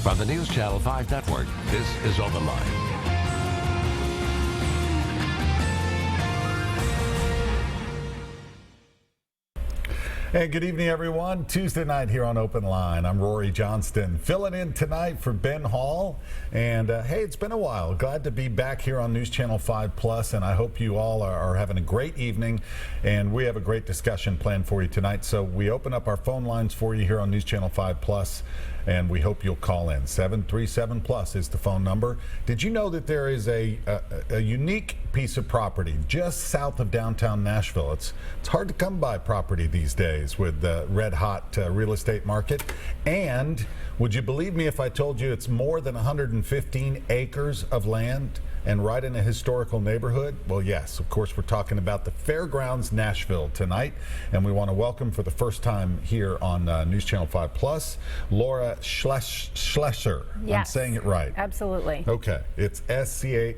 From the News Channel 5 network, this is OpenLine. Hey, good evening, everyone. Tuesday night here on Open Line. I'm Rory Johnston, filling in tonight for Ben Hall. And hey, it's been a while. Glad to be back here on News Channel 5 Plus, and I hope you all are having a great evening. And we have a great discussion planned for you tonight. So we open up our phone lines for you here on News Channel 5 Plus, and we hope you'll call in. 737 Plus is the phone number. Did you know that there is a unique piece of property just south of downtown Nashville? It's hard to come by property these days with the red hot real estate market. And would you believe me if I told you it's more than 115 acres of land and right in a historical neighborhood? Well, yes, of course, we're talking about the Fairgrounds Nashville tonight, and we want to welcome for the first time here on News Channel 5 Plus, Laura Schlesser. Yes, I'm saying it right. Absolutely. Okay, it's SCHLOE,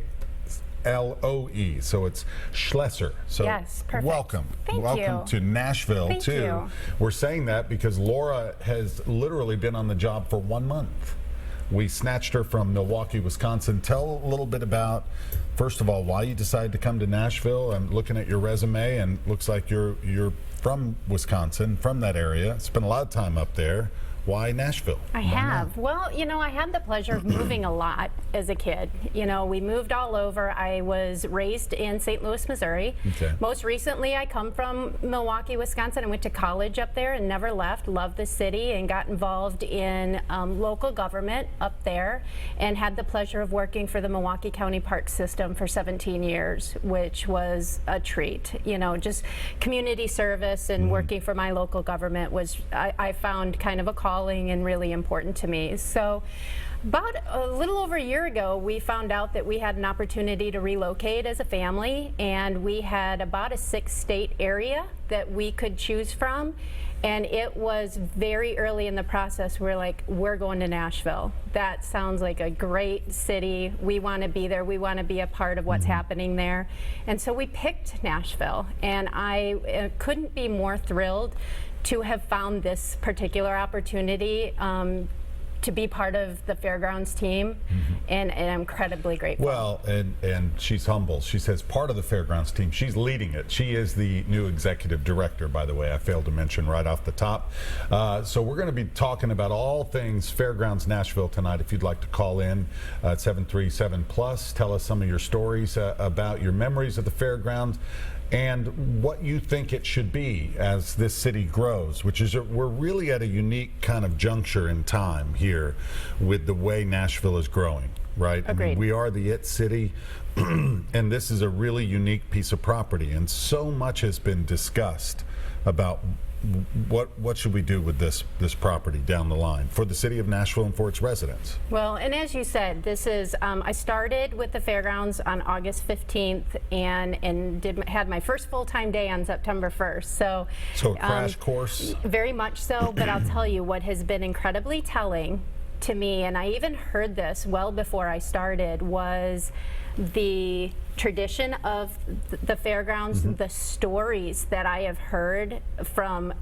so it's Schlesser. So yes, perfect. Welcome. Thank welcome you. to Nashville, Thank too. you. We're saying that because Laura has literally been on the job for 1 month. We snatched her from Milwaukee, Wisconsin. Tell a little bit about, first of all, why you decided to come to Nashville. I'm looking at your resume, and looks like you're from Wisconsin, from that area. Spent a lot of time up there. Why Nashville? I have. Well, you know, I had the pleasure of moving a lot as a kid. You know, we moved all over. I was raised in St. Louis, Missouri. Okay. Most recently, I come from Milwaukee, Wisconsin. I went to college up there and never left. Loved the city and got involved in local government up there, and had the pleasure of working for the Milwaukee County Park System for 17 years, which was a treat. You know, just community service and working for my local government was, I found, kind of a calling and really important to me. So about a little over a year ago, we found out that we had an opportunity to relocate as a family, and we had about a 6-state area that we could choose from. And it was very early in the process. We're like, we're going to Nashville. That sounds like a great city. We want to be there. We want to be a part of what's happening there. And so we picked Nashville, and I couldn't be more thrilled to have found this particular opportunity to be part of the Fairgrounds team, and I'm incredibly grateful. Well, and she's humble. She says part of the Fairgrounds team. She's leading it. She is the new executive director, by the way. I failed to mention right off the top. So we're going to be talking about all things Fairgrounds Nashville tonight. If you'd like to call in at 737 Plus, tell us some of your stories about your memories of the Fairgrounds and what you think it should be as this city grows, which is we're really at a unique kind of juncture in time here with the way Nashville is growing, right? Agreed. I mean, we are the it city, and this is a really unique piece of property, and so much has been discussed about what should we do with this property down the line for the city of Nashville and for its residents. Well, and as you said, this is I started with the Fairgrounds on August 15th and had my first full-time day on September 1st. So a crash course? Very much so, but I'll tell you what has been incredibly telling to me, and I even heard this well before I started, was the tradition of the Fairgrounds, the stories that I have heard from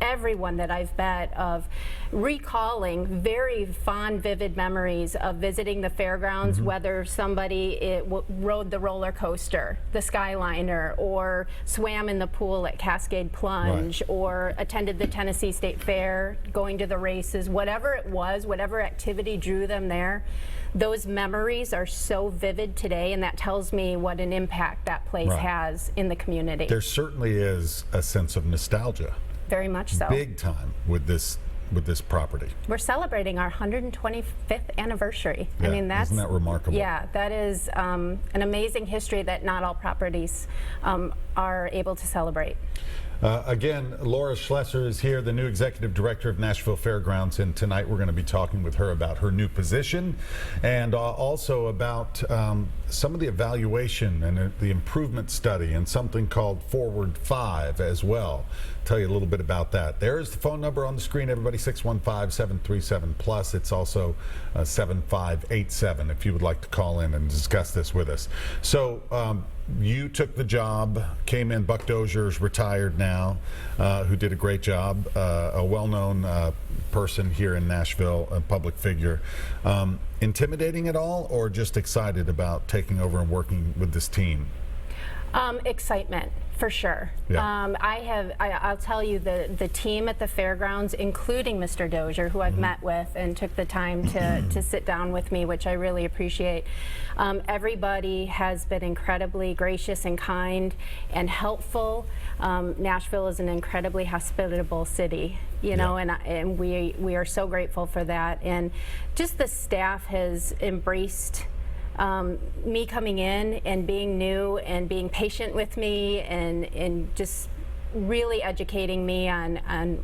everyone that I've met of recalling very fond, vivid memories of visiting the Fairgrounds, whether somebody rode the roller coaster, the Skyliner, or swam in the pool at Cascade Plunge, or attended the Tennessee State Fair, going to the races, whatever it was, whatever activity drew them there. Those memories are so vivid today, and that tells me what an impact that place has in the community. There certainly is a sense of nostalgia. Very much so. Big time with this property. We're celebrating our 125th anniversary. Yeah, I mean, isn't that remarkable? Yeah, that is an amazing history that not all properties are able to celebrate. Again, Laura Schlesser is here, the new executive director of Nashville Fairgrounds, and tonight we're going to be talking with her about her new position and also about some of the evaluation and the improvement study and something called Forward 5 as well. Tell you a little bit about that. There's the phone number on the screen, everybody, 615-737-PLUS. It's also 7587 if you would like to call in and discuss this with us. So you took the job, came in. Buck Dozier's retired now, who did a great job, a well-known person here in Nashville, a public figure. Intimidating at all, or just excited about taking over and working with this team? Excitement, for sure. Yeah. I'll tell you, the team at the fairgrounds, including Mr. Dozier, who I've met with and took the time to sit down with me, which I really appreciate. Everybody has been incredibly gracious and kind and helpful. Nashville is an incredibly hospitable city, you know, and we are so grateful for that. And just the staff has embraced me coming in and being new and being patient with me and just really educating me on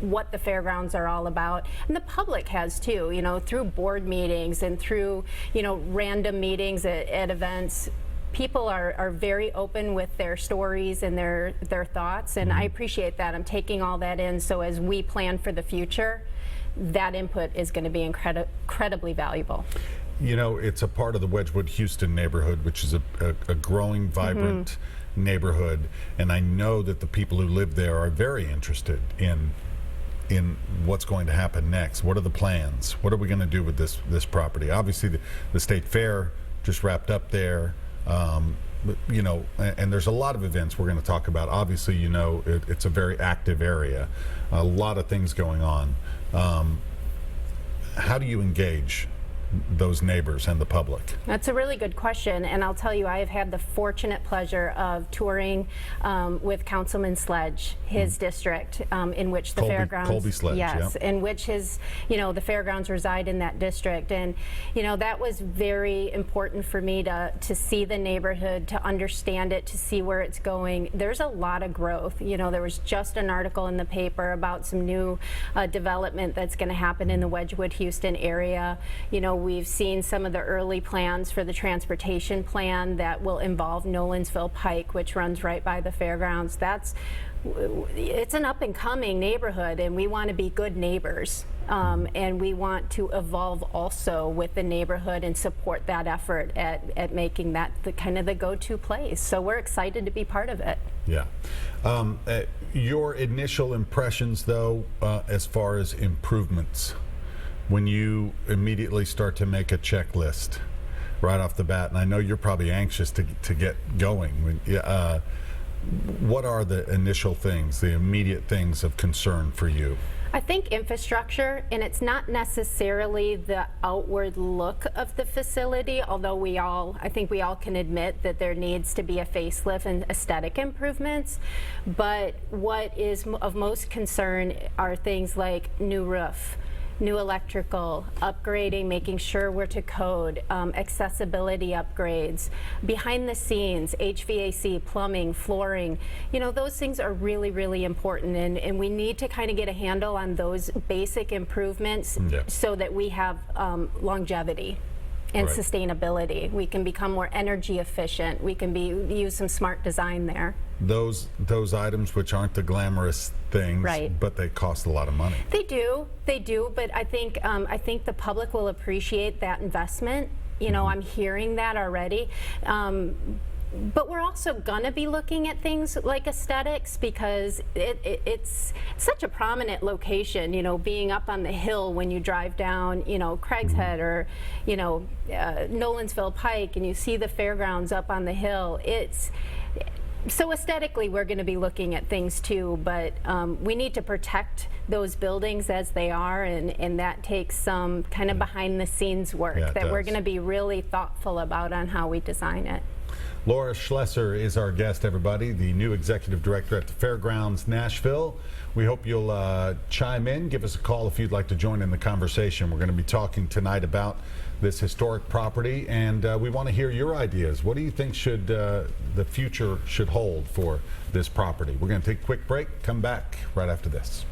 what the fairgrounds are all about. And the public has too, you know, through board meetings and through, you know, random meetings at events. People are very open with their stories and their thoughts, and I appreciate that. I'm taking all that in, so as we plan for the future, that input is going to be incredibly valuable. You know, it's a part of the Wedgwood Houston neighborhood, which is a growing, vibrant neighborhood, and I know that the people who live there are very interested in what's going to happen next. What are the plans? What are we going to do with this property? Obviously, the State Fair just wrapped up there, you know, and there's a lot of events we're going to talk about. Obviously, you know, it's a very active area, a lot of things going on. How do you engage those neighbors and the public? That's a really good question, and I'll tell you, I have had the fortunate pleasure of touring with Councilman Sledge, his district, in which the fairgrounds, Colby Sledge, yes, yep. in which his, you know, the fairgrounds reside in that district, and you know that was very important for me to see the neighborhood, to understand it, to see where it's going. There's a lot of growth. You know, there was just an article in the paper about some new development that's going to happen in the Wedgwood Houston area. You know, we've seen some of the early plans for the transportation plan that will involve Nolensville Pike, which runs right by the fairgrounds. It's an up and coming neighborhood, and we want to be good neighbors. And we want to evolve also with the neighborhood and support that effort at making that the kind of the go-to place. So we're excited to be part of it. Yeah. Your initial impressions, though, as far as improvements, when you immediately start to make a checklist right off the bat, and I know you're probably anxious to get going, what are the initial things, the immediate things of concern for you? I think infrastructure, and it's not necessarily the outward look of the facility, although I think we all can admit that there needs to be a facelift and aesthetic improvements. But what is of most concern are things like new roof, new electrical, upgrading, making sure we're to code, accessibility upgrades, behind the scenes, HVAC, plumbing, flooring. You know, those things are really, really important, and we need to kind of get a handle on those basic improvements so that we have longevity and sustainability. We can become more energy efficient. We can use some smart design there. Those items which aren't the glamorous things, but they cost a lot of money. They do, but I think the public will appreciate that investment. You know, I'm hearing that already. But we're also going to be looking at things like aesthetics, because it's such a prominent location, you know, being up on the hill when you drive down, you know, Craig's Head or, you know, Nolensville Pike, and you see the fairgrounds up on the hill. So aesthetically, we're going to be looking at things too, but we need to protect those buildings as they are, and that takes some kind of behind the scenes work that we're going to be really thoughtful about on how we design it. Laura Schlesser is our guest, everybody, the new executive director at the Fairgrounds Nashville. We hope you'll chime in, give us a call if you'd like to join in the conversation. We're going to be talking tonight about this historic property, and we want to hear your ideas. What do you think the future should hold for this property? We're going to take a quick break, come back right after this.